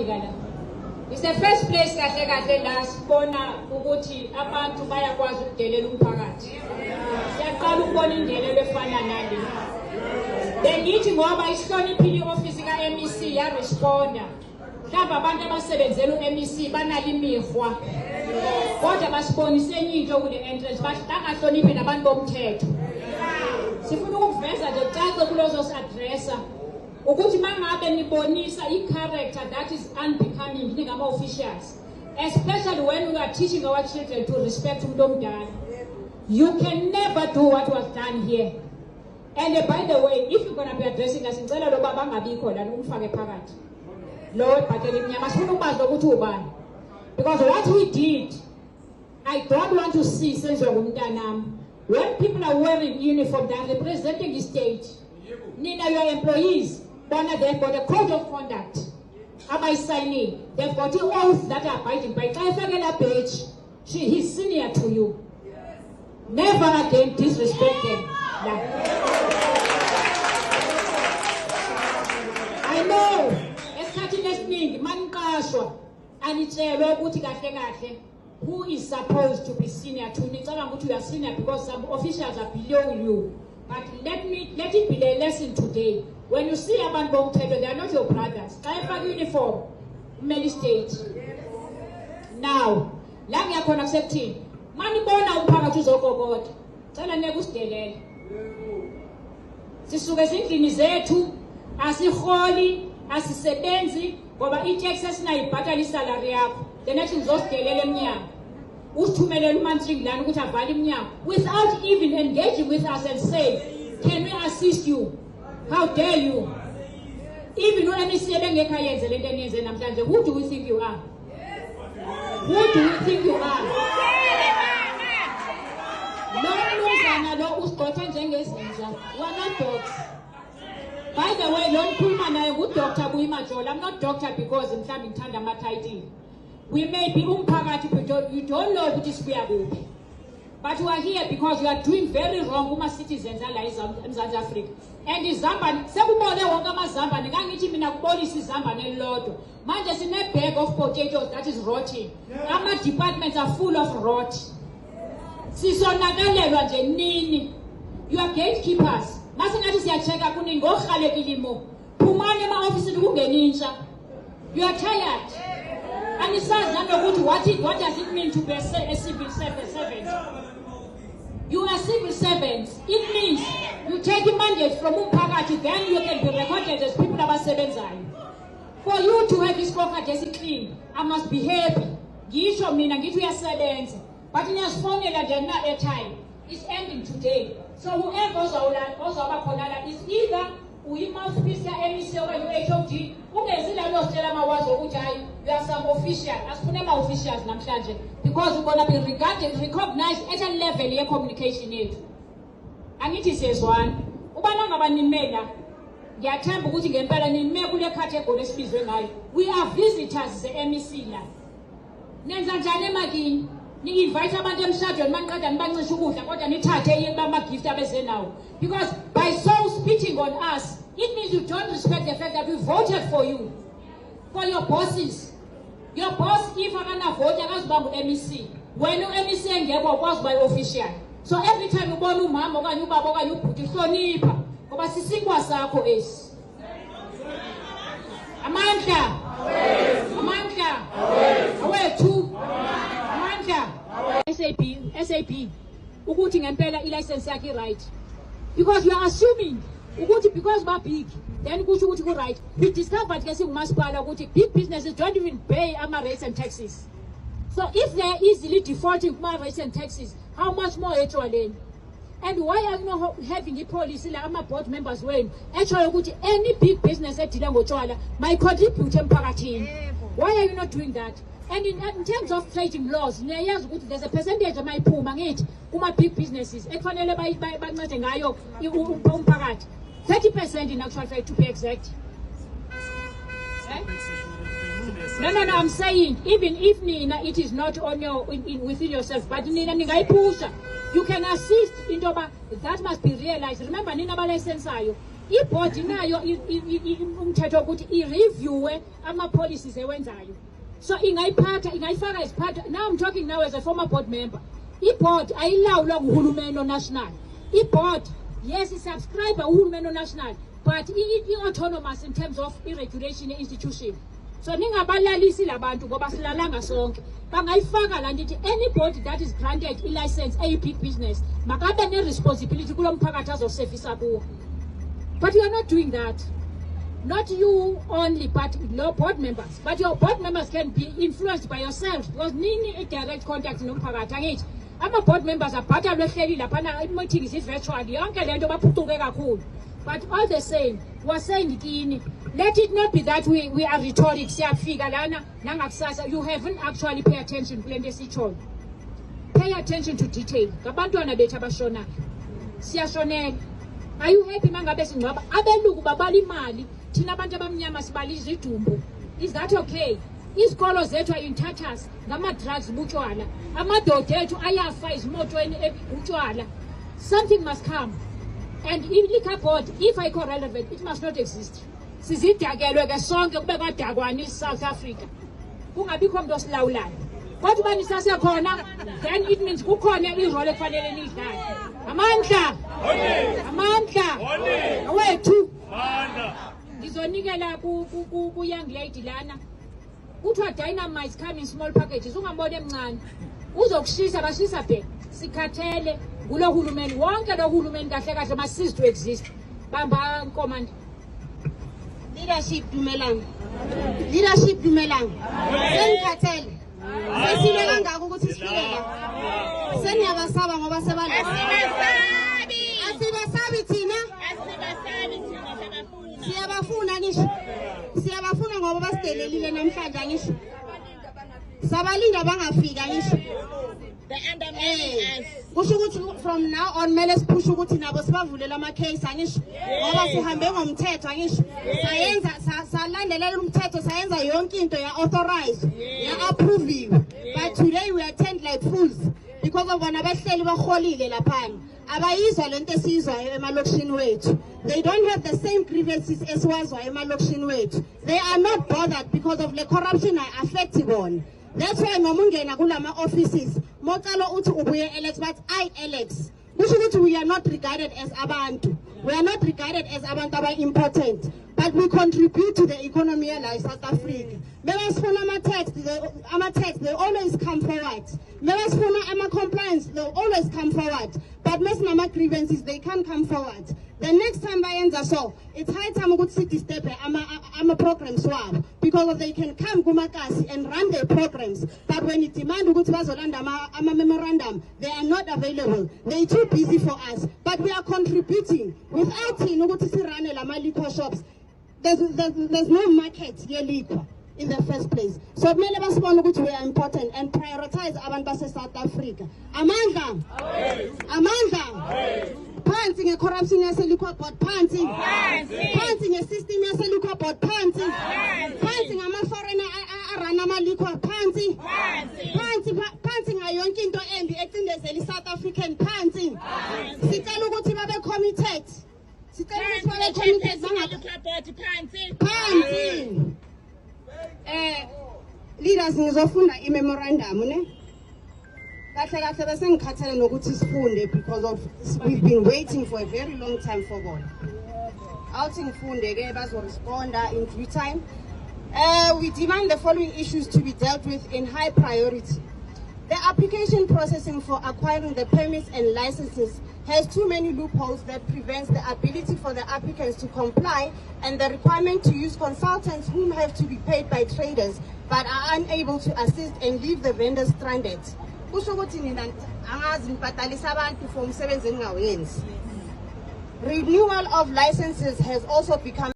wafika la. It's the first place kahle kahle la sibona ukuthi abantu bayakwazi ukudelela umphakathi. Siyaqala ukubona indelelo efana nale. Bengithi ngoba isihloniphile iofisi ka-MEC ya responda. Mhlawumbe abantu abasebenzela u-MEC banale imihwa. Kodwa basibonise enye into kule entrance bangahloniphi nabantu bomthetho. Sifuna ukuveza nje cace kulozo si-addressa ukuthi mangabe nibonisa i-character that is unbecoming ningama-officials, especially when we are teaching our children to respect umuntu omdala. You can never do what was done here. And by the way, if you're going to be addressing us, ngicela lo baba angabikho la umfake phakathi. Lo ebhatele imnyama sifuna ukwazi ukuthi ubani. Because what we did, I don't want to see senziwa ngumntanami. When people are wearing uniform, they are representing the state. Nina, your employees, they've got a code of conduct. By signing, they've got the oaths that are abiding by. He's senior to you. Never again disrespect them. I know. Esikhathini esiningi manikashwa anitshelwe ukuthi kahle kahle who is supposed to be senior to nicabanga ukuthi you are senior because some officials are below you. But let it be a lesson today. When you see abantu bomthetho, they are not your brothers. Xa efaka uniform, many states. Now, la ngiyakhona kusekuthini. Manibona umphakathi uzokokota. Cela neke usidelele. Sisuke ezindlini zethu, asiholi, asisebenzi, ngoba i-tax esinayibhatala isalary yakho. The next ngizosidelela emnyango. Usithumelele uMantshing lana ukuthi avale iminyango without even engaging with us and say, can we assist you? How dare you? Even u-MEC ebengekho ayenze lento eniyenze namhlanje, who do we think you are? Who do you think you are? Lo mnumzana lo usigqothe njengezinja. We are not dogs. By the way, lo ngikhuluma naye nguDr. Buyimajola. I'm not doctor because mhlawumbe ngithanda ama-title. We may be umphakathi, but you don't know ukuthi sibuya kuphi. But you are here because you are doing very wrong kuma-citizens ala eMzansi Afrika. And izambane, sekubone wonke amazambane, ngangithi mina kubolisa izambane elilodwa. Manje sine-bag of potatoes that is rotting. Ama-departments are full of rot. Sisonakalelwa nje nini. You are gatekeepers. Masingathi siyacheka kuningi ngokuhalekile imo. Phumani ema-ofisini kungenintsha. You are tired. And it says what does it mean to be a civil servant? You are civil servants. It means you take a mandate from umphakathi, then you can be recorded as people abasebenzayo. For you to have this pocket as clean, I must be happy. Ngisho mina ngithi uyasebenza. But niyasifonela nje na airtime. It's ending today. So whoever ozawuba khona is either uyi-mouthpiece ya-MEC okanye u-HOD, ungezile uyositshela amawazi ukuthi hayi you are some official. Asifune ama-officials namhlanje because we're going to be recognized at a level ye-communication yethu. Angithi siyezwana. Ubana ngaba nimela, ngiyathemba ukuthi ngempela nime kule category esibizwe ngayo. We are visitors ze-MEC la. Nenza njani emakini? Ni-invite abantu emshadweni maniqeda nibancisha ukudla kodwa nithathe ama-gift abeze nawo. Because by so spitting on us, it means you don't respect the fact that we voted for you. For your bosses. Your boss, if akanavoti akazibanga u-MEC. When u-MEC engekho ukwazi uba official. So every time ubona umama okanye ubaba okanye ubhuti hlonipha ngoba sisikwa sakho esi. Amandla. Amandla. Awethu. Amandla. SAP. Ukuthi ngempela i-license yakhe right. Because you are assuming ukuthi because ba big then kusho ukuthi ku right. We discovered ke singumasipala ukuthi big businesses don't even pay ama rates and taxes. So if they are easily defaulting kuma rates and taxes, how much more actually? And why are you not having a policy like ama board members when actually ukuthi any big business edila ngotshwala might contribute emphakathini? Why are you not doing that? And in terms of trading laws, there's a percentage of my puma ngithi kuma big businesses ekufanele bancede ngayo umphakathi. 30% in actual fact to be exact. No, I'm saying even if Nina, it is not on your within yourself, but Nina ningayipusha. You can assist in that must be realized. Remember Nina ba license ayo. I-board nayo umthetho ukuthi i-reviewe ama-policies ewenzayo. So ingayifaka isiphatha. Now I'm talking now as a former board member. I-board ayilawulwa nguhulumeni national. I-board, yes, i-subscriber uhulumeni national, but i-autonomous in terms of i-regulation institution. So ningabalalisi labantu ngoba silalanga sonke. Bangayifaka la ndithi anybody that is granted a license a big business makabe ne-responsibility kulo mphakathi azosevisa kuwo. But you are not doing that. Not you only, but your board members. But your board members can be influenced by yourself because nini a direct contact nomphakathi angithi. Ama-board members abhatalwe ehleli laphana i-meetings i-virtual yonke le nto baphucuke kakhulu. But all the same, we're saying kini, let it not be that we are rhetoric, siyafika lana nangakusasa. You haven't actually paid attention kule nto esitshoyo. Pay attention to detail. Ngabantwana bethu abashona. Siyashonela. Are you happy mangabe singcwaba? Abelungu babala imali, thina abantu abamnyama sibala izidumbu. Is that okay? Izikolo zethu are in tatters ngama-drugs butshwala. Amadoda ethu ayafa izimotweni butshwala. Something must come. And in liquor board, if I call relevant, it must not exist. Sizidakelwe ke sonke kube kadakwana South Africa. Kungabikho umuntu osilawulayo. Kodwa bani sasekhona, then it means kukhona irole ekufanele nidlale. Amandla. Amandla. Awethu. Ngizonikela ku young lady lana. Kuthiwa dynamite is coming in small packages. Ungambone emncane. Uzokushisa bashisa bhe. Sikhathele kulo hulumeni wonke lo hulumeni kahle kahle must cease to exist. Bamba command. Leadership dumelang. Leadership dumelang. Sengikhathele. Sesile kangaka ukuthi sifike la. Seniyabasaba ngoba sebala. Asibasabi thina. Siyabafuna ngisho. Siyabafuna ngoba basidelelile namhlanje ngisho. Sabalinda bangafika ngisho. Kusho ukuthi from now on mele siphushe ukuthi nabo sibavulela ama-case angisho ngoba sihambe ngomthetho angisho salandelela umthetho sayenza yonke into ya-authorize ya-approviwe. But today we attend like fools because of bona behleli baholile laphana abayizwa lento esiyizwayo emalokishini wethu. They don't have the same grievances esiwazwayo emalokishini wethu. They are not bothered because of the corruption affecting bona. That's why ngomungena kulama offices mocalo uthi ubuye Alex but I Alex kusho ukuthi we are not regarded as abantu. We are not regarded as abantu aba important, but we contribute to the economy of South Africa. Mebasifuna ama-tax they always come forward. Mebasifuna ama-compliance they always come forward, but mesinama grievances they can't come forward. The next time bayenza so, it's high time ukuthi sidisturb ama-programs wabo because they can come kumakasi and run their programs, but when it demand ukuthi bazolanda ama-memorandum they are not available. They're too busy for us, but we are contributing. Without ukuthi sirane lama-liquor shops, there's no market ye-liquor in the first place. So kumele basibone ukuthi we are important and prioritize abantu base-South Africa. Amandla. Amandla. Phansi nge-corruption yase-liquor board, phansi. Phansi nge-system yase-liquor board, phansi. Phansi ngama-foreigner arana ama-liquor, phansi. Phansi ngayonke into embi ecindezela i-South African, phansi. Sicela ukuthi babe committed. Sicela ukuthi babe committed phansi. Leaders ngizofunda i-memorandum ne? Kahle bese ngikhathele nokuthi sifunde because of we've been waiting for a very long time for bona. Awuthi ngifunde ke bazoresponda in due time. We demand the following issues to be dealt with in high priority. The application processing for acquiring the permits and licenses has too many loopholes that prevents the ability for the applicants to comply and the requirement to use consultants whom have to be paid by traders but are unable to assist and leave the vendors stranded. Renewal of licenses has also become